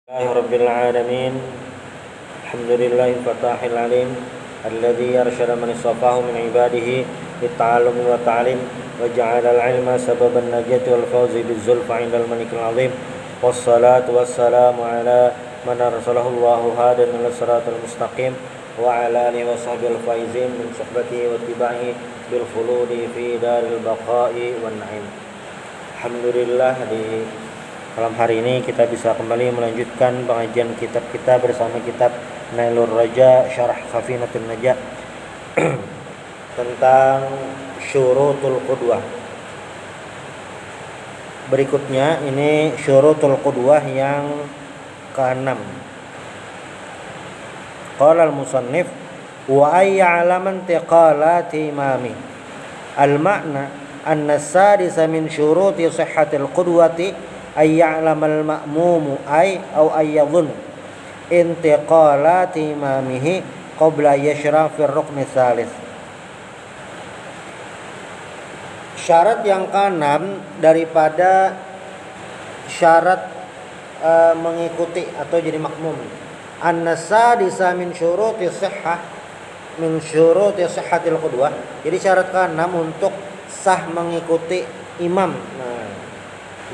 الله رب العالمين. الحمد لله الفتاح العليم الذي أرشد من اصطفاه من عباده للتعلم والتعليم وجعل العلم سبب النجاة والفوز بالزلفى عند الملك العظيم، والصلاة والسلام على من أرسله الله هادى إلى الصراط المستقيم وعلى آله وصحبه الفائزين من صحبته واتباعه بالخلود في دار البقاء والنعيم. Alhamdulillah, di malam hari ini kita bisa kembali melanjutkan pengajian kitab kita bersama kitab Nailur Raja Syarah Khafinatul Najah tentang Syurutul Qudwah. Berikutnya ini Syurutul Qudwah yang ke-6. Qala al-musannif wa ayya'laman tiqalati imami al-ma'na anna sadisa min syuruti sihhatil qudwati ay ya'lamal ma'mumu aw yadhun intiqalati imamihi qabla yashra fi rukni tsalis. Syarat yang keenam daripada syarat mengikuti atau jadi makmum. Anna sadisa min syuruti sihhatil qudwah. Jadi syarat keenam untuk sah mengikuti imam. Nah,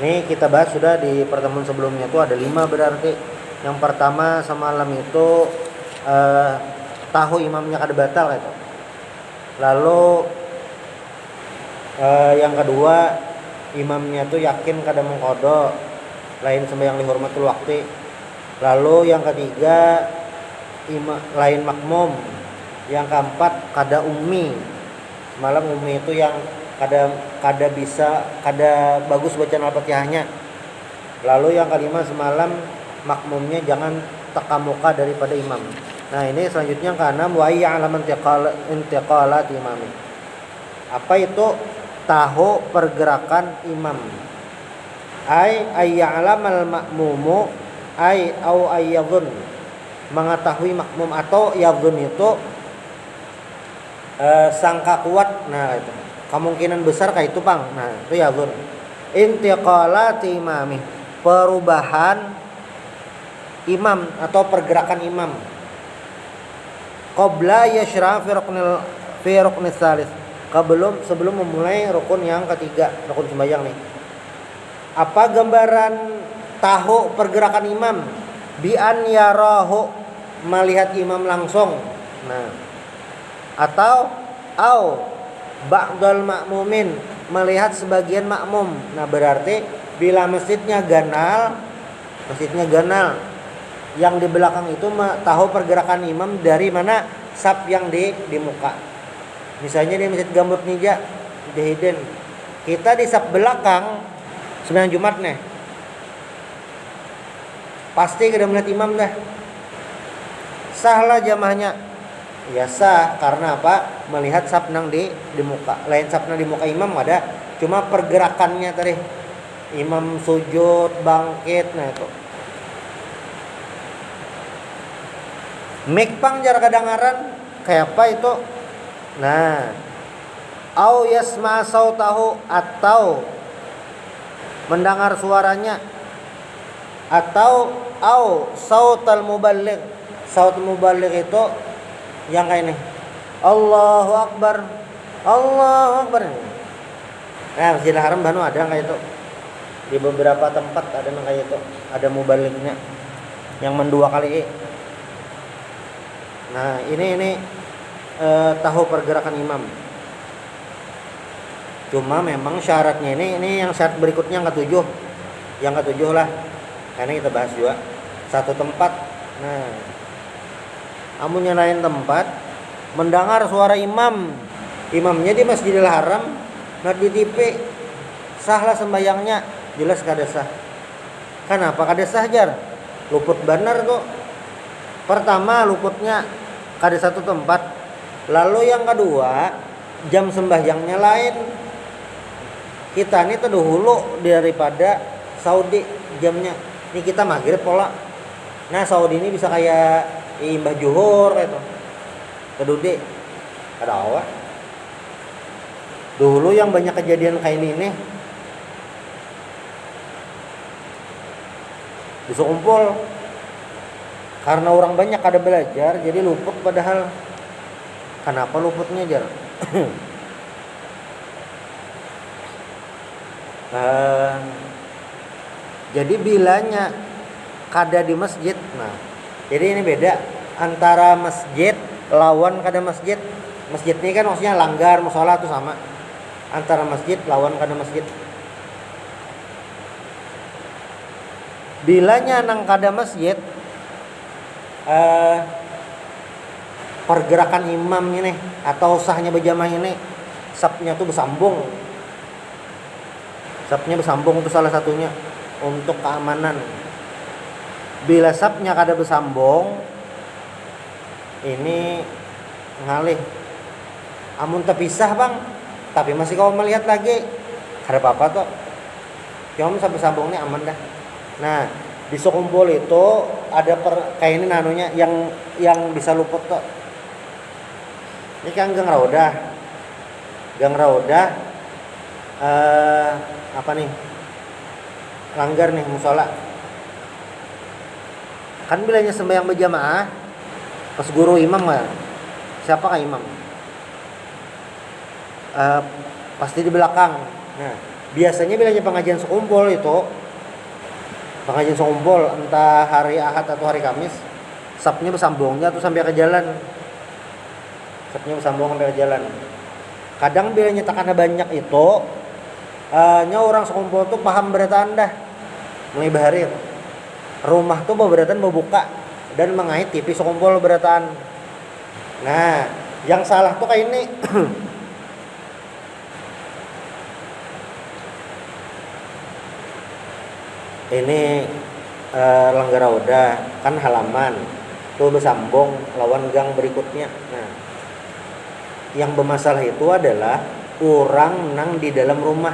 ini kita bahas sudah di pertemuan sebelumnya itu ada 5 berarti. Yang pertama semalam itu tahu imamnya kada batal itu. Lalu yang kedua imamnya itu yakin kada mengqadha lain sembahyang dihormatul waktu. Lalu yang ketiga lain makmum. Yang keempat kada ummi. Semalam ummi itu yang kada bagus bacaan Al-Fatihahnya. Lalu yang kelima semalam makmumnya jangan tekamuka daripada imam. Nah, ini selanjutnya yang keenam wa ya'laman intiqalat imami. Apa itu? Tahu pergerakan imam. Ay ya'lamal ma'mumu ay au ayyadhun. Mengetahui makmum atau yadhun itu sangka kuat. Nah, itu kemungkinan besar kayak itu, Bang. Nah, itu yadhun. Intiqalati imami, perubahan imam atau pergerakan imam. Qabla yashra fi rukni tsalis. Sebelum memulai rukun yang ketiga, rukun sembahyang nih. Apa gambaran tahu pergerakan imam? Bi an yarahu, melihat imam langsung. Nah, atau ba'dal makmumin, melihat sebagian makmum. Nah, berarti bila masjidnya ganal, yang di belakang itu tahu pergerakan imam dari mana saf yang di muka. Misalnya di Masjid Gambut Nija di Hiden, kita di saf belakang sembahyang Jumat nih, pasti kita melihat imam dah. Sahlah jamaahnya. Ya sah, karena apa? Melihat sapnang di muka. Lain sapnang di muka imam ada, cuma pergerakannya tadi. Imam sujud, bangkit, nah itu. Mikpang jarak kedengaran kayak apa itu? Nah, au yasma sautahu, atau mendengar suaranya, atau au sautal muballigh. Saut muballigh itu yang kayak ini, Allahu Akbar, Allahu Akbar. Nah, Masjidil Haram Banu ada kayak itu. Di beberapa tempat ada yang kayak itu, ada mubalighnya yang mendua kali. Nah, ini tahu pergerakan imam. Cuma memang syaratnya ini yang syarat berikutnya yang ketujuh. Yang ketujuh lah. Karena kita bahas juga satu tempat. Nah, amunnya lain tempat mendengar suara imamnya di Masjidil Haram, nah di TV, sahlah sembayangnya, jelas kada sah. Kenapa kada sah, jar? Luput benar tuh. Pertama, luputnya kada satu tempat. Lalu yang kedua, jam sembahyangnya lain. Kita ini terdahulu daripada Saudi jamnya. Ini kita maghrib pola. Nah, Saudi ini bisa kayak Mbah Juhur itu. Kedudi ada awak. Dulu yang banyak kejadian kayak ini bisa kumpul Karena orang banyak ada belajar jadi luput, padahal kenapa luputnya jar? Jadi bilanya kada di masjid. Nah, jadi ini beda antara masjid lawan kada masjid. Masjid ini kan maksudnya langgar musola itu sama. Antara masjid lawan kada masjid. Bilanya nang kada masjid, pergerakan imam ini atau sahnya berjamaah ini, sapnya tuh bersambung. Sapnya bersambung itu salah satunya untuk keamanan. Bila sapnya kada bersambung, ini ngalih. Amun terpisah bang, tapi masih kau melihat lagi, kada apa-apa tuh. Cuma sampai sambung ini aman dah. Nah, di sekumpul itu ada kayak ini nanunya yang bisa luput tuh. Ini kan gang raudah. Gang raudah apa nih? Langgar nih musola. Kan bilanya sembahyang berjamaah pas guru imam kan. Siapa kan imam? Pasti di belakang. Nah, biasanya bilanya pengajian sekumpul itu, pengajian sekumpul entah hari Ahad atau hari Kamis, sapnya bersambungnya tuh sampai ke jalan. Sapnya bersambung sampai ke jalan. Kadang bilanya takana banyak itu, nya orang sekumpul tuh paham berataan dah. Mulai bahari rumah tuh beratan membuka dan mengait TV sekumpul berataan. Nah, yang salah tuh kayak ini. Ini langgar raudah kan halaman tuh bersambung lawan gang berikutnya. Nah, yang bermasalah itu adalah orang nang di dalam rumah.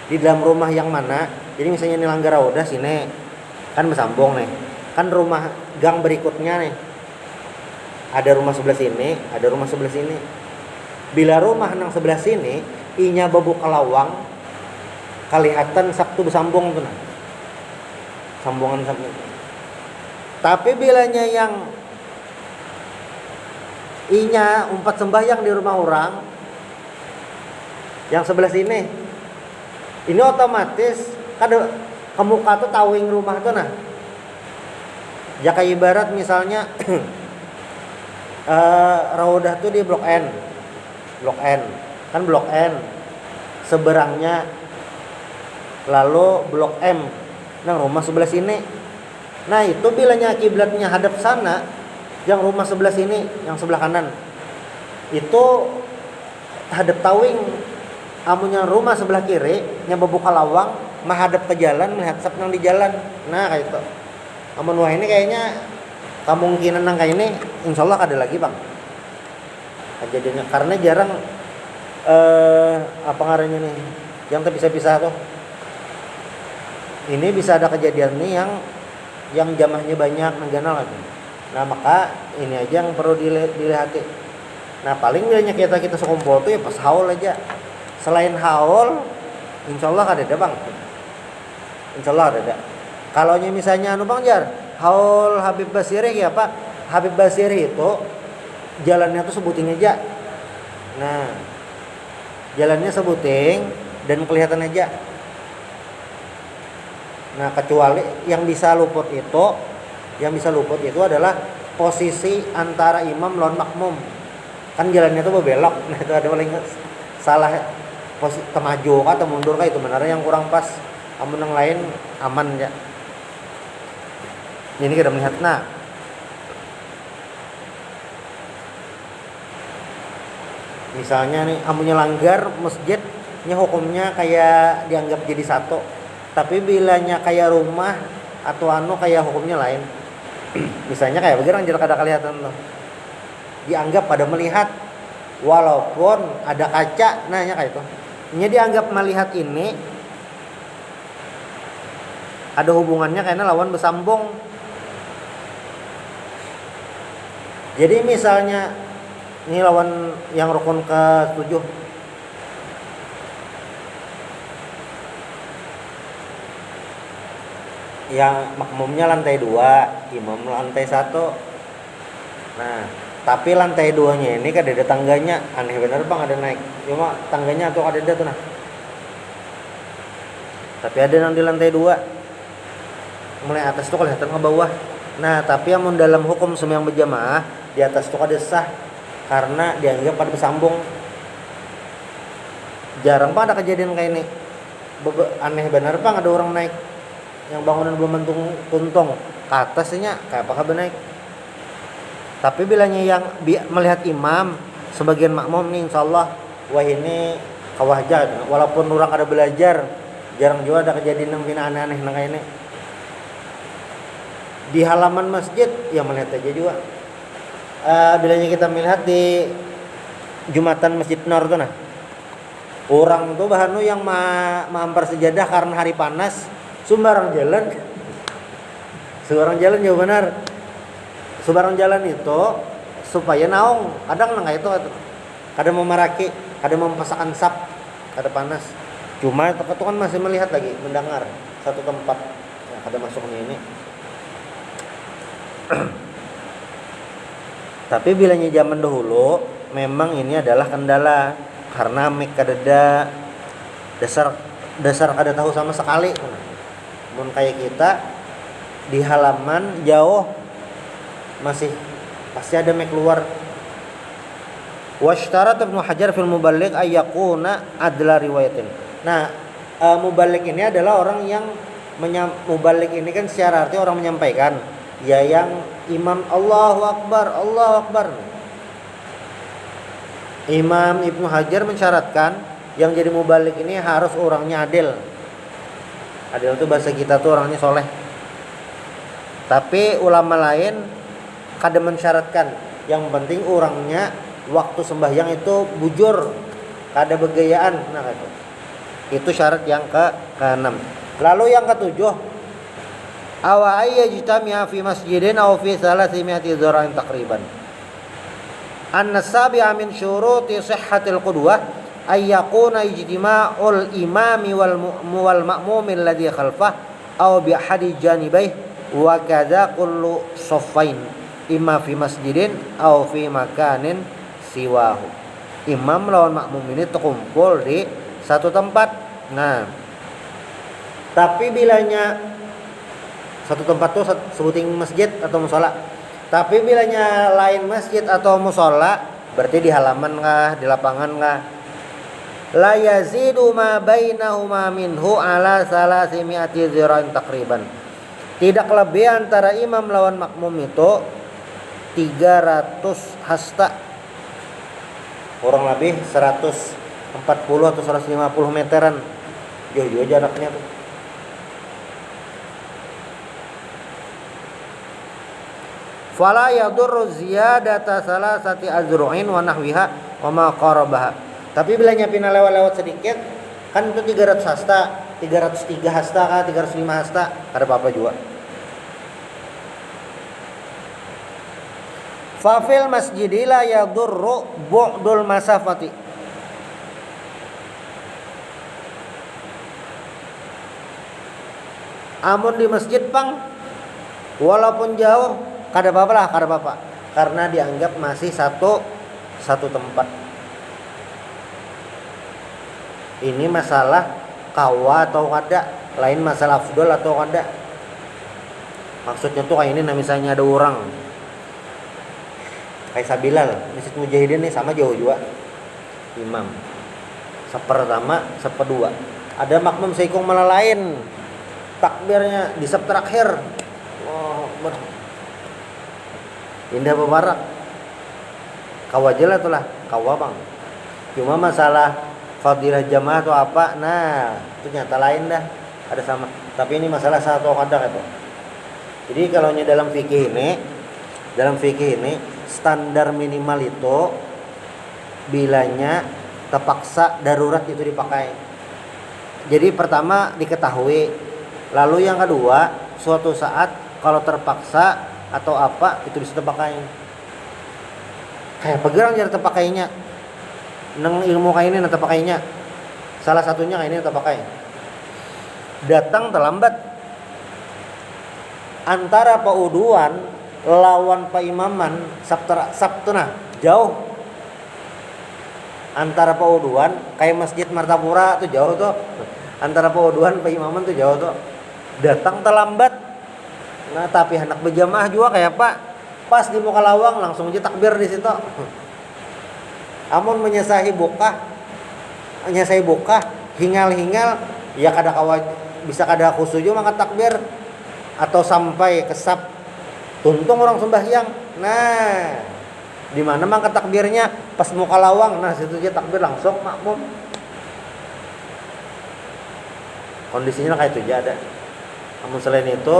Di dalam rumah yang mana? Jadi misalnya ini langgar raudah sini kan bersambung nih. Kan rumah gang berikutnya nih. Ada rumah sebelah sini, ada rumah sebelah sini. Bila rumah nang sebelah sini inya bebuka lawang, kelihatan Sabtu bersambung tuh nah. Sambungan. Tapi bilanya yang inya umpat sembahyang di rumah orang yang sebelah sini, ini otomatis kada kemuka tuh tawing rumah tuh nah. Ya kayak ibarat misalnya raudah tuh di blok N kan blok N seberangnya, lalu blok M nah rumah sebelah sini. Nah itu bilanya kiblatnya hadap sana, yang rumah sebelah sini, yang sebelah kanan itu hadap tawing. Amunnya rumah sebelah kiri yang membuka lawang menghadap ke jalan, melihat sap nang di jalan. Nah kayak itu. Amun wah ini kayaknya kemungkinan nang kayak ini insyaallah ada lagi bang kejadiannya, karena jarang apa ngarannya nih yang terpisah-pisah tuh. Ini bisa ada kejadian nih yang jamahnya banyak negana lagi. Nah maka ini aja yang perlu dilihati. Nah paling bilanya kita sekumpul tuh ya pas haul aja. Selain haul, insyaallah ada bang. Insyaallah ada. Kalau misalnya anu bang jar, haul Habib Basiri ya pak. Habib Basiri itu jalannya tuh sebuting aja. Nah jalannya sebuting dan kelihatan aja. Nah kecuali yang bisa luput itu adalah posisi antara imam lawan makmum. Kan jalannya itu berbelok. Nah itu ada paling salah posisi temaju atau mundur kah itu benar yang kurang pas. Amun yang lain aman ya. Ini kita melihat. Nah misalnya nih amunnya langgar masjidnya hukumnya kayak dianggap jadi satu. Tapi bilanya kayak rumah atau kayak hukumnya lain. Misalnya kayak begini jarak ada kelihatan loh. Dianggap pada melihat walaupun ada kaca, nahnya kayak itu. Ini dianggap melihat ini ada hubungannya karena lawan bersambung. Jadi misalnya ini lawan yang rukun ke-7. yang makmumnya lantai 2, imam lantai 1. Nah, tapi lantai 2-nya ini kan ada tangganya. Aneh bener Bang, ada naik. Cuma tangganya tuh ada tuh nah. Tapi ada yang di lantai 2. Mulai atas tuh kelihatan ke bawah. Nah, tapi yang dalam hukum sembahyang berjamaah di atas tuh ada sah karena dianggap pada bersambung. Jarang Pak ada kejadian kayak ini. Aneh bener Bang, ada orang naik yang bangunan belum tuntung ke atasnya kayak apakah naik. Tapi bilanya yang melihat imam sebagian makmum nih insyaallah wah ini kawahjad walaupun orang ada belajar jarang juga ada kejadian yang aneh-aneh nah kayak ini di halaman masjid ya melihat aja juga. Bilanya kita melihat di Jumatan Masjid Nur tuh nah orang tuh bahanu yang mampar sejadah karena hari panas sembarang jalan jauh benar. Sembarang jalan itu supaya naung kadang nggak itu kadang memaraki kadang memasakkan sap kada panas. Cuma itu kan masih melihat lagi mendengar satu tempat ya, kada masuknya ini. Tapi bilanya zaman dahulu memang ini adalah kendala karena mik kadada dasar kada tahu sama sekali. Mun kayak kita di halaman jauh masih pasti ada mik keluar. Washtarat Ibnu Hajar fil muballigh ayyakuna adla riwayatin. Nah, muballigh ini adalah orang yang muballigh ini kan secara arti orang menyampaikan ya yang imam Allahu Akbar. Imam Ibnu Hajar mensyaratkan yang jadi muballigh ini harus orangnya adil. Adil itu bahasa kita tuh orangnya soleh. Tapi ulama lain kada mensyaratkan. Yang penting orangnya waktu sembahyang itu bujur, kada begayaan. Nah itu syarat yang ke-6. Lalu yang ke-7, awa ayyajtami'a fi masjidin aw fi salasimi'ati dzara'in taqriban. An-nasabi'a min syuruti sihhatil qudwah ayyakuna ijtima'ul imami wal ma'mumi alladhi khalfah aw bi ahadi janibayh wa kadza kullu saffain imma fi masjidin aw fi makanin siwahu. Imam lawan makmum ini terkumpul di satu tempat. Nah, tapi bilanya satu tempat tuh sebutin masjid atau musola. Tapi bilanya lain masjid atau musola berarti di halaman kah, di lapangan kah? La yazidu ma bainahuma minhu ala salasimi'ati dzira'in taqriban. Tidak lebih antara imam lawan makmum itu 300 hasta. Kurang lebih 140 atau 150 meteran. Jauh-jauh jaraknya tuh. Fala yadurru ziyadata salasati azru'in wa nahwiha wa ma qarabaha. Tapi bila nyapina lewat-lewat sedikit kan itu 300 hasta, 303 hasta kah, 305 hasta, ada apa-apa juga. Fafil masjidi la yadurru bu'dul masafati. Amun di masjid Pang walaupun jauh kada apa-apa lah, kada apa-apa. Karena dianggap masih satu tempat. Ini masalah kawa atau kada, lain masalah afdol atau kada. Maksudnya tuh kayak ini, nah misalnya ada orang kayak Sabilal, Masjid Mujahidin nih sama jauh juga. Imam sepertama, sepedua. Ada makmum seikung malah lain. Takbirnya di sep terakhir. Wah, indah bebarak. Kawa aja lah itulah, kawa Bang. Cuma masalah fadilah jamaah atau apa, nah itu nyata lain dah, ada sama. Tapi ini masalah satu kadang itu. Jadi kalau dalam fikih ini standar minimal itu bilanya terpaksa darurat itu dipakai. Jadi pertama diketahui, lalu yang kedua suatu saat kalau terpaksa atau apa itu bisa terpakai. Kayak pegerang jadi terpakainya. Neng ilmu kayak ini nanti pakainya. Salah satunya kayak ini nanti pakai. Datang terlambat. antara pauduan lawan paimaman sabtuna jauh. Antara pauduan kayak Masjid Martapura tuh jauh tuh. Antara pauduan paimaman tuh jauh tuh. Datang terlambat. Nah, tapi hendak berjamaah juga kayak Pak. Pas di muka lawang langsung aja takbir di situ. Amun menyesahi bokah hingal-hingal ya bisa kada khusyuk maka takbir atau sampai kesap tuntung orang sembahyang. Nah, di mana mangkat takbirnya pas muka lawang. Nah, situ aja takbir langsung makmum. Kondisinya kayak itu aja ada. Namun selain itu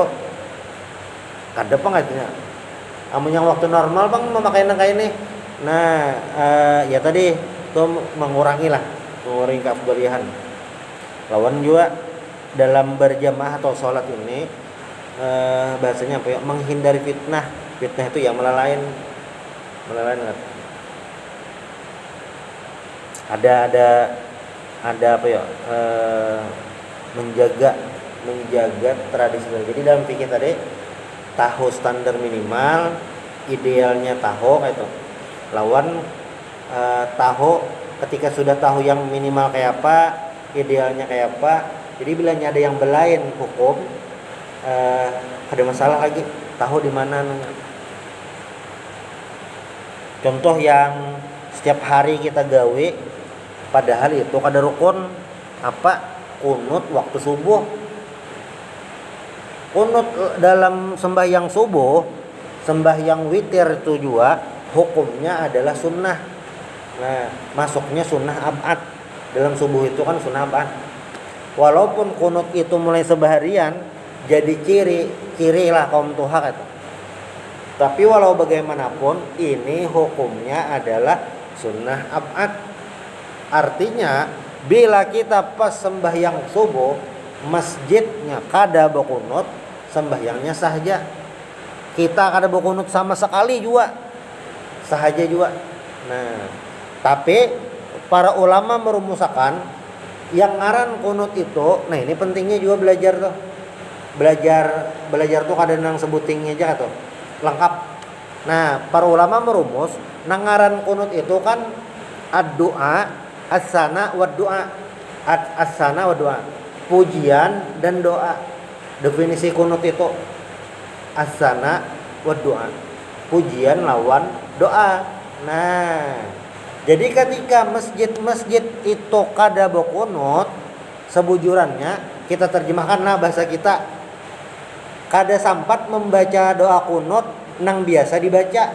kada apa nggaknya. Namun yang waktu normal bang memakai kayak ini. Nah, ya tadi itu mengurangi keafdalian. Lawan juga dalam berjamaah atau sholat ini bahasanya apa ya? Menghindari fitnah. Fitnah itu ya melalain ada apa ya? Menjaga tradisi. Jadi dalam fikih tadi tahu standar minimal, idealnya tahu kayak itu. Lawan tahu ketika sudah tahu yang minimal kayak apa, idealnya kayak apa. Jadi bila ada yang belain hukum, ada masalah lagi. Tahu di mana. Contoh yang setiap hari kita gawe, padahal itu kada rukun apa? Kunut waktu subuh. Kunut dalam sembahyang subuh, sembahyang witir itu juga hukumnya adalah sunnah. Nah, masuknya sunnah abad. Dalam subuh itu kan sunnah abad. Walaupun kunut itu mulai sebaharian, jadi ciri lah kaum tuha kata. Tapi walau bagaimanapun ini hukumnya adalah sunnah abad. Artinya bila kita pas sembahyang subuh masjidnya kada berkunut, sembahyangnya sahaja. Kita kada berkunut sama sekali juga, sahaja juga. Nah, tapi para ulama merumuskan yang ngaran kunut itu. Nah, ini pentingnya juga belajar tuh. Belajar tuh kada nang sebutingnya aja tuh. Lengkap. Nah, para ulama merumus nang ngaran kunut itu kan ad-du'a, as-sana wa du'a. As-sana wa du'a. Pujian dan doa. Definisi kunut itu as-sana wa du'a. Pujian lawan doa. Nah, jadi ketika masjid-masjid itu kada berkunut, sebujurannya kita terjemahkanlah bahasa kita, kada sampat membaca doa kunut nang biasa dibaca.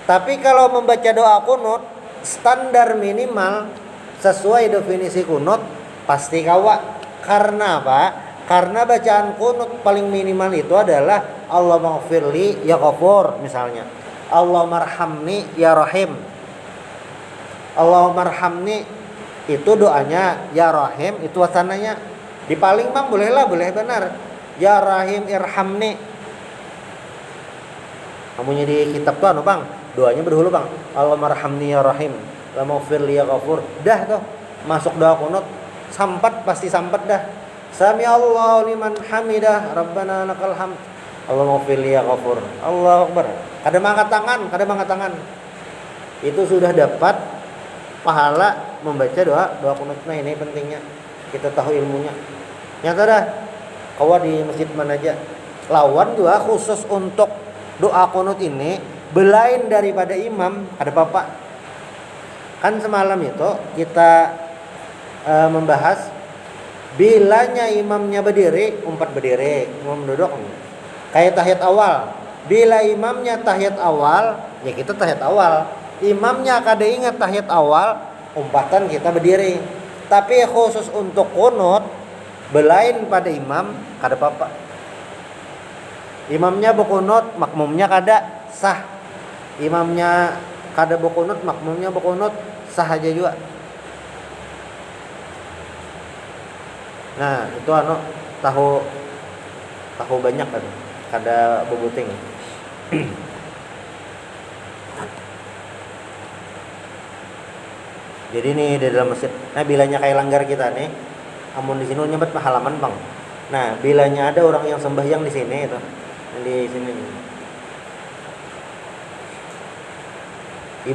Tapi kalau membaca doa kunut standar minimal sesuai definisi kunut pasti kawa. Karena apa? Karena bacaan kunut paling minimal itu adalah Allahummaghfirli ya Ghafur misalnya. Allahummarhamni ya Rahim. Allahummarhamni itu doanya, ya Rahim itu wasananya. Di paling bang boleh benar. Ya Rahim irhamni. Kamunya di kitab tuh bang, doanya berdahulu bang. Allahummarhamni ya Rahim. Allahummaghfirli ya Ghafur. Dah tuh masuk doa kunut pasti sampat dah. Sami Allahu liman hamidah, Rabbana lakal hamd. Allahummaghfirli ya Ghafur. Allahu Akbar. Kada mangkat tangan. Itu sudah dapat pahala membaca doa kunut. Nah, ini pentingnya kita tahu ilmunya. Nyata dah kawa di masjid mana aja. Lawan juga khusus untuk doa kunut ini belain daripada imam ada bapak. Kan semalam itu kita membahas bilanya imamnya berdiri, umpat berdiri, imam duduk. Kayak tahiyat awal. Bila imamnya tahiyat awal, ya kita tahiyat awal. Imamnya kada ingat tahiyat awal, umpatan kita berdiri. Tapi khusus untuk kunut belain pada imam kada apa-apa. Imamnya berkunut, makmumnya kada sah. Imamnya kada berkunut, makmumnya berkunut, sah aja juga. Nah, itu tahu banyak kan. Kada bebuting. Jadi nih di dalam masjid. Nah, bilanya kayak langgar kita nih. Amun di sini nyebut halaman, Bang. Nah, bilanya ada orang yang sembahyang di sini itu. di sini nih.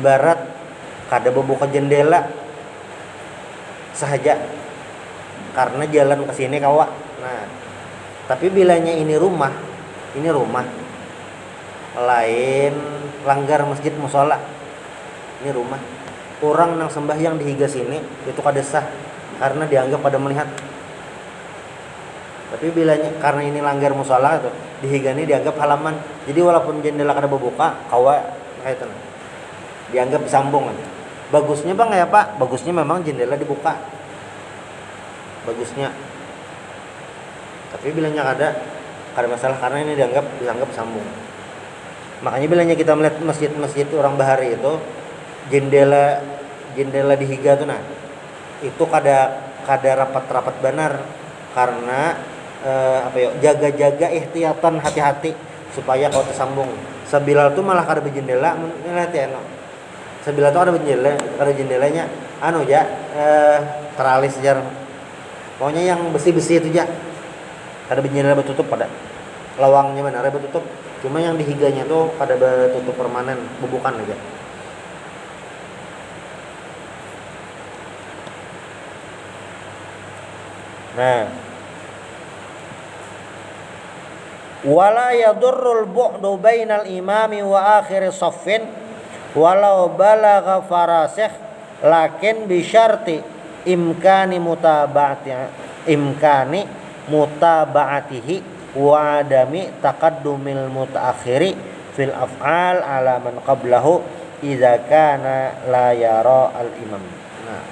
Ibarat kada buka jendela sahaja karena jalan ke sini kawa. Nah, tapi bilanya ini rumah lain langgar masjid musola. Ini rumah. Orang nang sembahyang di higa sini itu kada sah karena dianggap pada melihat. Tapi bilanya karena ini langgar musola tuh, di higa ini dianggap halaman. Jadi walaupun jendela kada buka, kawa kayak itu. Dianggap sambung aja. Bagusnya bang ya Pak, bagusnya memang jendela dibuka. Bagusnya. Tapi bilanya kada masalah karena ini dianggap sambung. Makanya bilanya kita melihat masjid-masjid orang bahari itu jendela di higa tuh nah. Itu kada rapat-rapat benar karena jaga-jaga ihtiyatan hati-hati supaya kau tersambung. Sebilal tuh malah kada berjendela, lihat ya no. Sebilal tuh ada jendelanya teralis jar. Pokoknya yang besi-besi itu aja. Kada berjendela bertutup pada. Lawangnya benar bertutup. Cuma yang di higanya tuh kada bertutup permanen, bubukan aja. Nah, wala yadurrul bu'du bainal imami wa akhir shaffin walau balagha farasikh lakin bi syarti imkani mutaba'atihi wa adami taqaddumil mutaakhiri fil af'al ala man qablahu idza kana la yara al imam. Nah,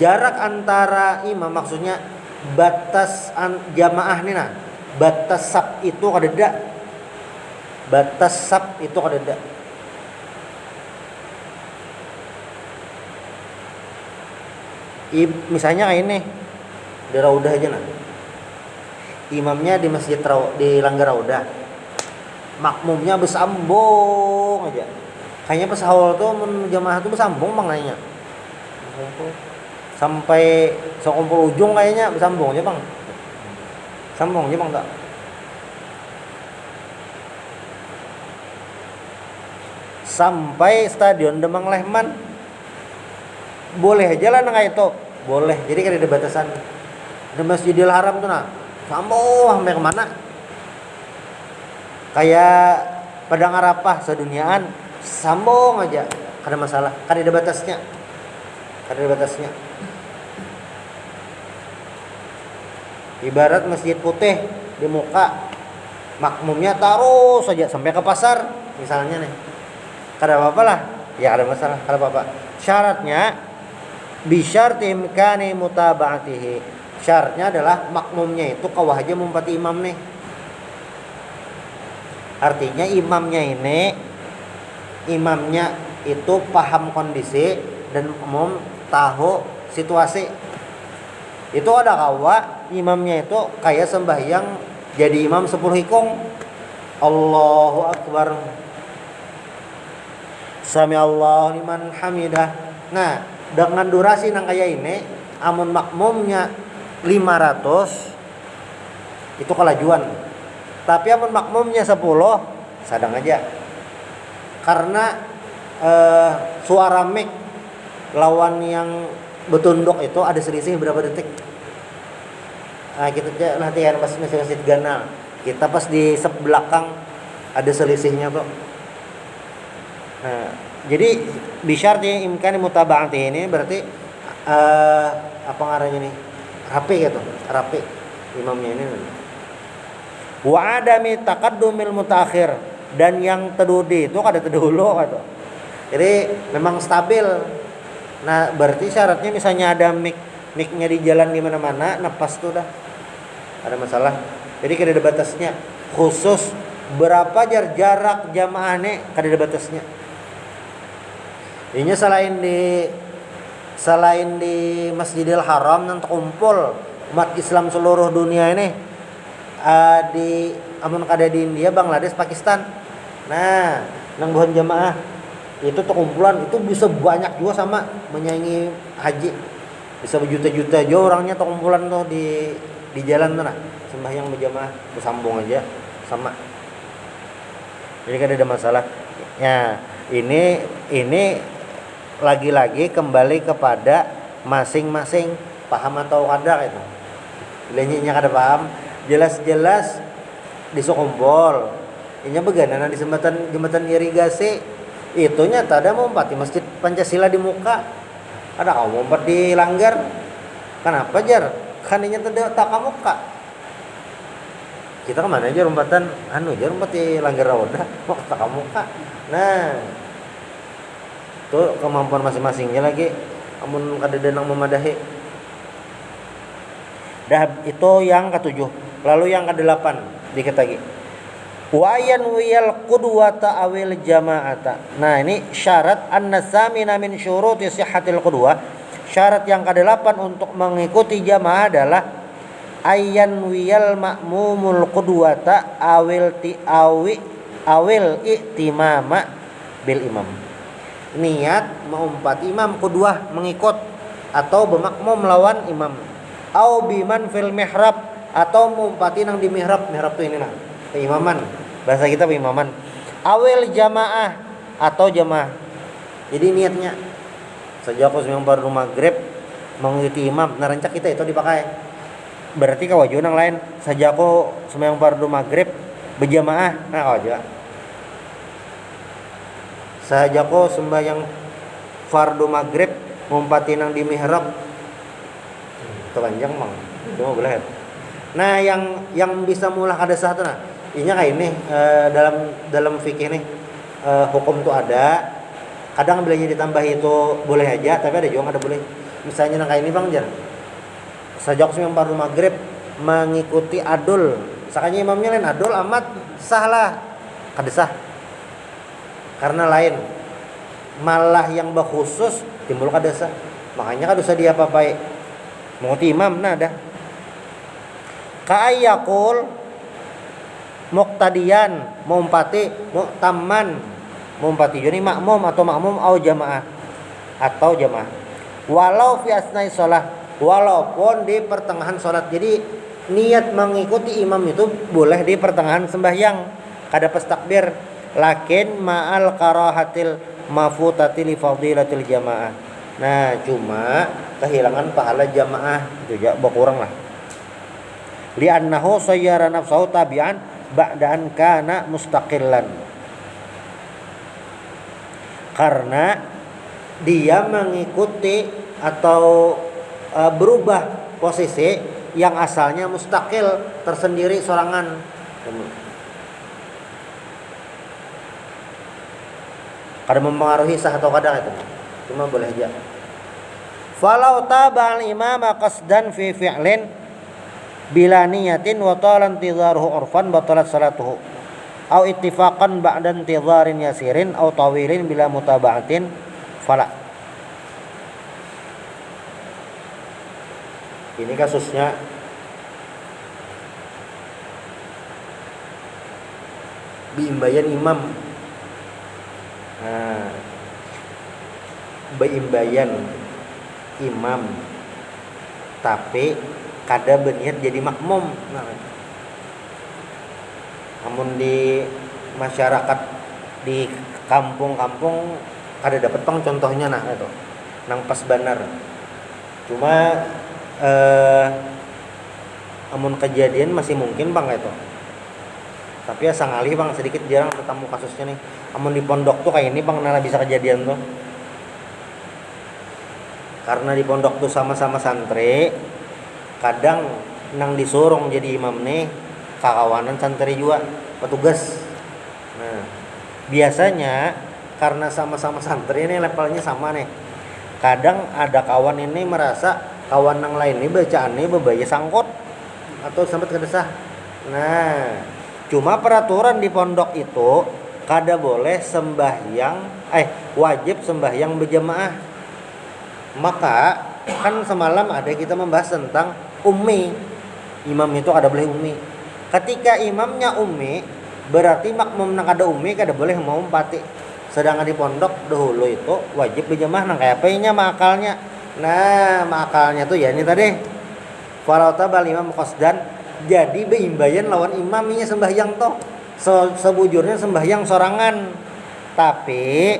jarak antara imam maksudnya batas jamaah nih nah. Batas saf itu kadeda. Misalnya kayak ini di Raudah aja nah. Imamnya di masjid di Langgar Raudah. Makmumnya bersambung aja. Kayaknya pas awal tuh jamaah tuh bersambung bang nanya. Sampai sekumpul ujung kayaknya bersambung aja bang. Sambung aja bang tak. Sampai stadion Demang Lehman boleh aja lah nang itu. Boleh. Jadi kan ada batasan. Di Masjidil Haram tuh nah. Sambung sampai kemana? Kayak Padang Arafah seduniaan sambung aja. Kada masalah. Kada ada batasnya. Ibarat masjid putih di muka, makmumnya taruh saja sampai ke pasar misalnya nih. Kada apa-apa lah. Ya ada masalah, kada apa-apa. Syaratnya bisyarti imkani mutaba'atihi. Syaratnya adalah makmumnya itu kawah aja mumpati imam nih. Artinya imamnya itu paham kondisi dan umum tahu situasi. Itu ada kawa imamnya itu kayak sembahyang jadi imam 10 hikung. Allahu Akbar. Sami Allahu liman hamidah. Nah, dengan durasi nang kayak ini, amun makmumnya 500 itu kelajuan. Tapi amun makmumnya 10 sadang aja. Karena suara mic lawan yang betunduk itu ada selisih berapa detik. Nah, kita latihan pas masjid ganal. Kita pas di sep belakang ada selisihnya tuh. Nah, jadi bisyarti imkani mutaba'ati ini berarti apa ngarannya nih? Rapi imamnya ini. Wa adami taqaddumil mutaakhir dan yang terdudi itu kada terdahulu gitu. Jadi memang stabil. Nah, berarti syaratnya misalnya ada mic-nya di jalan di mana-mana, napas tuh dah. Ada masalah. Jadi kada ada batasnya. Khusus berapa jarak jamaahnya kada ada batasnya. Ini selain di Masjidil Haram nanti kumpul umat Islam seluruh dunia ini di amun kada di India, Bangladesh, Pakistan. Nah, nang buhan jamaah itu terkumpulan itu bisa banyak juga sama menyaingi haji. Bisa berjuta-juta juga orangnya terkumpulan tuh di di jalan tuh nah sembahyang berjamaah bersambung aja sama. Jadi kan ada masalah. Ya, ini lagi-lagi kembali kepada masing-masing paham atau kada itu. Bilanya kada paham, jelas-jelas disukumpol. Inya beganana di jembatan irigasi. Itunya tada mau umpati masjid Pancasila di muka. Ada kau mau umpat di Langgar. Kenapa jar? Kan inya tada tak muka. Kita kemana aja umpatan jar umpat di Langgar Roda mau tak muka. Nah, tuh kemampuan masing-masingnya lagi amun kada denang memadahi. Dah itu yang ketujuh. Lalu yang ke-8 dikit lagi. Wa yanwiyal qudwata awil jama'ata. Nah, ini syarat an-nasamina min syuruti sihhatil qudwah. Syarat yang ke-8 untuk mengikuti jamaah adalah ayyanwiyal ma'mumul qudwata awil i'timama bil imam. Niat mengumpat imam qudwah mengikut atau bermakmum lawan imam. Au biman fil mihrab atau mengumpati nang di mihrab. Mihrab tuh ini nah, keimaman. Bahasa kita keimaman. Awil jamaah atau jamaah. Jadi niatnya sejak sembahyang fardu maghrib mengikuti imam, nah rancak kita itu dipakai. Berarti kawaju nang lain saja aku sembahyang fardu maghrib berjamaah, nah kawaju. Saja aku sembahyang fardu maghrib ngumpati nang di mihrab. Telanjang mang, cuma boleh. Nah, yang bisa mulah kada sah tuh nah. Inya kayak ini dalam fikih nih hukum tuh ada. Kadang bilanya ditambah itu boleh aja, tapi ada juga kada boleh. Misalnya nang kayak ini Bang Jar. Sajak sembahyang fardu maghrib mengikuti adul. Sakanya imamnya lain adul amat sah lah. Kada sah. Karena lain. Malah yang bakhusus timbul kada sah. Makanya kada usah dia apa-apa. Mengikuti imam nah dah. Ka'ayyakul muqtadiyan mumpati mu'tamman mumpati jadi makmum atau makmum au jamaah atau jamaah walau fi asnai shalah walaupun di pertengahan salat. Jadi niat mengikuti imam itu boleh di pertengahan sembahyang kada pas takbir lakin ma'al karahatil mafutati li fadilatil jamaah. Nah, cuma kehilangan pahala jamaah itu ya berkurang lah. Li'annahu sayyara nafsahu tabi'an ba'da'an kana mustaqillan. Karena dia mengikuti atau berubah posisi yang asalnya mustaqil tersendiri sorangan. Kada mempengaruhi sah atau kada itu. Cuma boleh aja. Falau taba'al imama qasdan fi fi'lin bila niyatin wa talan tidharuhu urfan batalat salatuhu au ittifaqan ba'da intidharin yasirin au tawilin bila mutaba'atin fala. Ini kasusnya biimbayan imam. Nah, biimbayan imam tapi kada berniat jadi makmum. Nah, namun di masyarakat di kampung-kampung kada dapat pang contohnya nah itu nang pas banar. Cuma amun kejadian masih mungkin bang itu. Tapi ya sangali bang sedikit jarang ketemu kasusnya nih. Amun di pondok tuh kayak ini bang nala bisa kejadian tuh. Karena di pondok tuh sama-sama santri, kadang nang disorong jadi imam nih kakawanan santri juga petugas. Nah, biasanya karena sama-sama santri ini levelnya sama nih. Kadang ada kawan ini merasa kawan yang lain ini bacaan ini bebaya sangkut atau sampai kedesah. Nah, cuma peraturan di pondok itu kada boleh wajib sembahyang berjamaah. Maka kan semalam ada kita membahas tentang ummi. Imam itu kada boleh ummi. Ketika imamnya ummi, berarti makmum nang kada ummi kada boleh mau umpati. Sedangkan di pondok dahulu itu wajib berjamaah nang kayak apanya makalnya. Nah, makalnya tuh ya ini tadi. Falau tabal imam qasdan, jadi beimbayan lawan imamnya sembahyang toh. Sebujurnya sembahyang sorangan. Tapi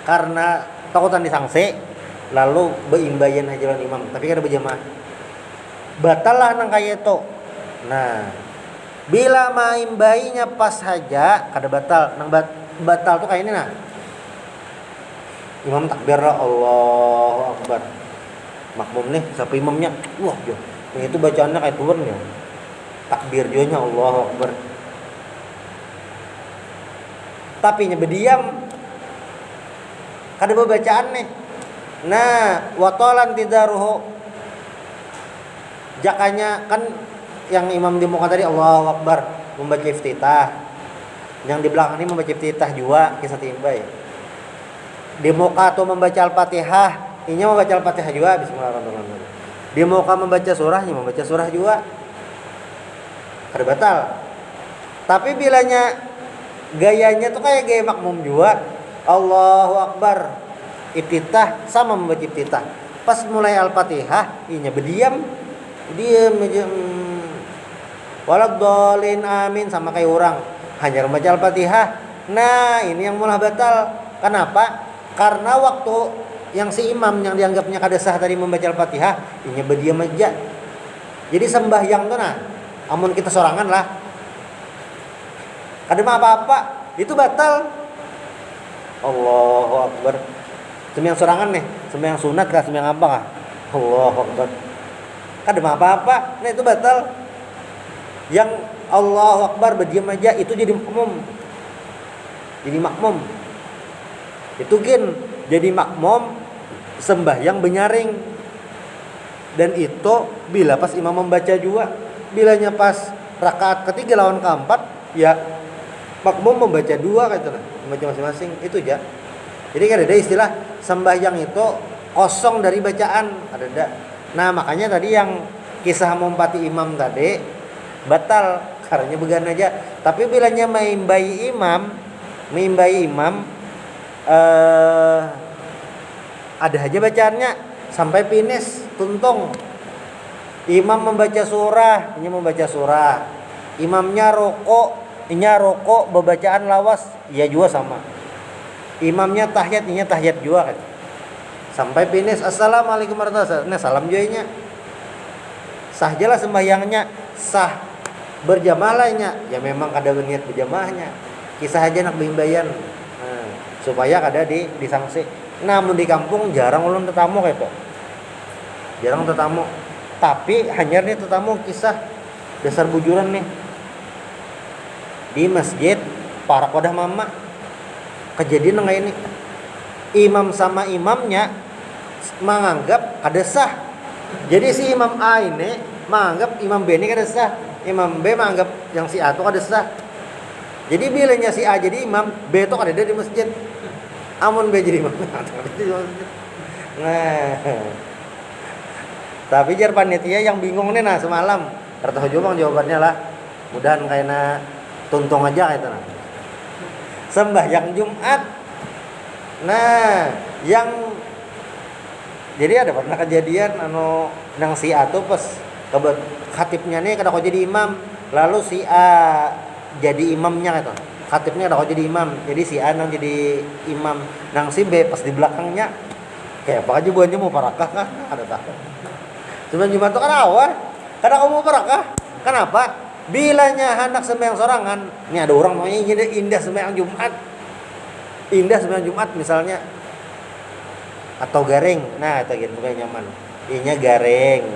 karena takutan disangse lalu beimbayan hajalan imam, tapi kada berjamaah. Batal lah nang kaya itu. Nah, bila maimbainya pas saja kada batal. Nang batal tuh kayak ini nah. Imam takbir lah, Allahu Akbar. Makmum nih, siapa imamnya? Wah, jo. Yang itu bacaannya kayak turun ya. Takbir jonya Allahu Akbar. Tapi nya berdiam. Kada bacaan nih. Nah, watolan tidaruhu. Jakanya kan yang imam di muka tadi Allahu Akbar membaca iftitah. Yang di belakang ini membaca iftitah juga kisah timbai. Di muka tuh membaca Al-Fatihah, ini membaca Al-Fatihah juga bismillahirrahmanirrahim. Di muka membaca surahnya membaca surah juga. Kada batal. Tapi bilanya gayanya tuh kayak gaya makmum juga. Allahu Akbar. Iftitah sama membaca iftitah. Pas mulai Al-Fatihah, inya berdiam aja. Waladhdallin amin sama kayak orang. Hanya membaca Al-Fatihah. Nah, ini yang mulai batal. Kenapa? Karena waktu yang si imam yang dianggapnya kada sah tadi membaca Al-Fatihah, inya berdiam aja. Jadi sembahyang tuh nah, amun kita sorangan lah. Kada mah apa-apa, itu batal. Allahu Akbar. Sembahyang sorangan nih, sembahyang sunat kah, sembahyang apa kah? Allahu Akbar. Kada mah apa-apa, nah itu batal. Yang Allahu Akbar berdiam aja itu jadi makmum. Jadi makmum. Itu kan jadi makmum sembahyang benyaring. Dan itu bila pas imam membaca juga, bilanya pas rakaat ketiga lawan keempat, ya makmum membaca dua gitu lah, membaca masing-masing itu aja. Jadi kan ada istilah sembahyang itu kosong dari bacaan, ada. Nah, makanya tadi yang kisah mumpati imam tadi batal karena began aja. Tapi bilanya maimbai imam ada aja bacaannya sampai finish tuntung. Imam membaca surah, ini membaca surah. Imamnya rokok, bebacaan lawas, ya juga sama. Imamnya tahiyat, ini tahiyat juga kan. Sampai finish assalamualaikum warahmatullahi wabarakatuh. Nah, salam juainya. Sah jelas sembahyangnya, sah berjamaahnya. Ya memang kada niat berjamaahnya. Kisah aja nak beimbayan. Nah, supaya kada disangsi. Namun di kampung jarang ulun tetamu kayak itu. Jarang tetamu. Tapi hanya nih tetamu kisah dasar bujuran nih. Di masjid para kodah mama. Kejadian kayak ini. Imam sama imamnya menganggap ada sah. Jadi si imam A ini menganggap imam B ini kada sah. Imam B menganggap yang si A itu kada sah. Jadi bilanya si A jadi imam, B itu kada ada di masjid. Amun B jadi imam. Nah, tapi jar panitia yang bingung nih nah semalam. Tertahu juga jawabannya lah. Mudahan kayaknya tuntung aja kayak nah. Sembahyang Jumat. Nah, yang jadi ada pernah kejadian nang si A tuh pas khatibnya nih kada kau jadi imam, lalu si A jadi imamnya gitu. Khatibnya kada kau jadi imam, jadi si A nang jadi imam, nang si B pas di belakangnya kayak apa aja buahnya mau parakah kah? Ada tak? Sembahyang Jumat tuh kan awal, kada kau mau parakah? Kenapa? Bilanya hendak sembahyang sorangan, ini ada orang namanya indah sembahyang Jumat. Indah sembahyang Jumat misalnya atau garing. Nah, itu gitu kayak nyaman. Inya garing.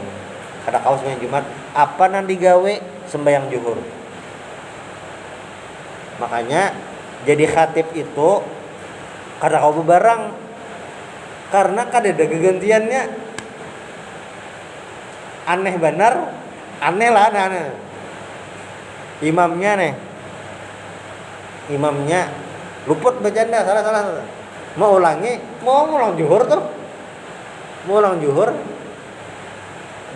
Kada kau sembahyang Jumat, apa nang digawe sembahyang zuhur. Makanya jadi khatib itu kada kau bebarang. Karena kada ada kegantiannya. Aneh benar, aneh lah nah. Imamnya luput bacanya salah. Mau ulang zuhur tuh. Mau ulang zuhur.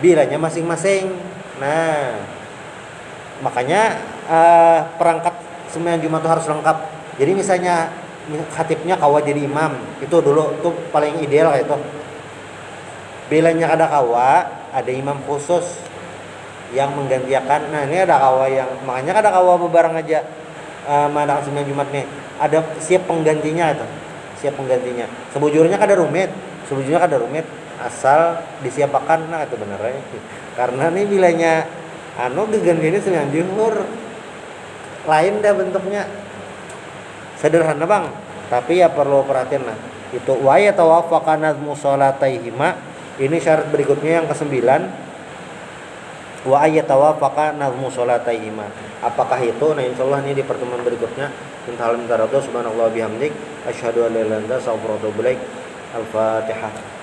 Bilanya masing-masing. Nah, makanya perangkat sembahyang Jumat itu harus lengkap. Jadi misalnya khatibnya kawat jadi imam, itu dulu itu paling ideal kayak itu. bilanya kada kawa ada imam khusus yang menggantikan. Nah ini ada kawa yang makanya kada kawa bebarang aja mengadakan sembahyang Jumat nih, ada siap penggantinya itu, siap penggantinya. Sebujurnya kada rumit asal disiapakan. Nah itu benar ya. Karena nih bilanya geganti ini sembahyang zuhur lain dah bentuknya, sederhana bang, tapi ya perlu perhatian lah. Itu wa yatawafaqa nazmu salataihima, ini syarat berikutnya yang ke-9. Wa ayatawafaqa nazmu salataihima, apakah itu? Nah insyaallah ini di pertemuan berikutnya. Subhanallah bihamdik asyhadu an la ilaha illa anta astaghfiruka wa atubu ilaik. Al-Fatihah.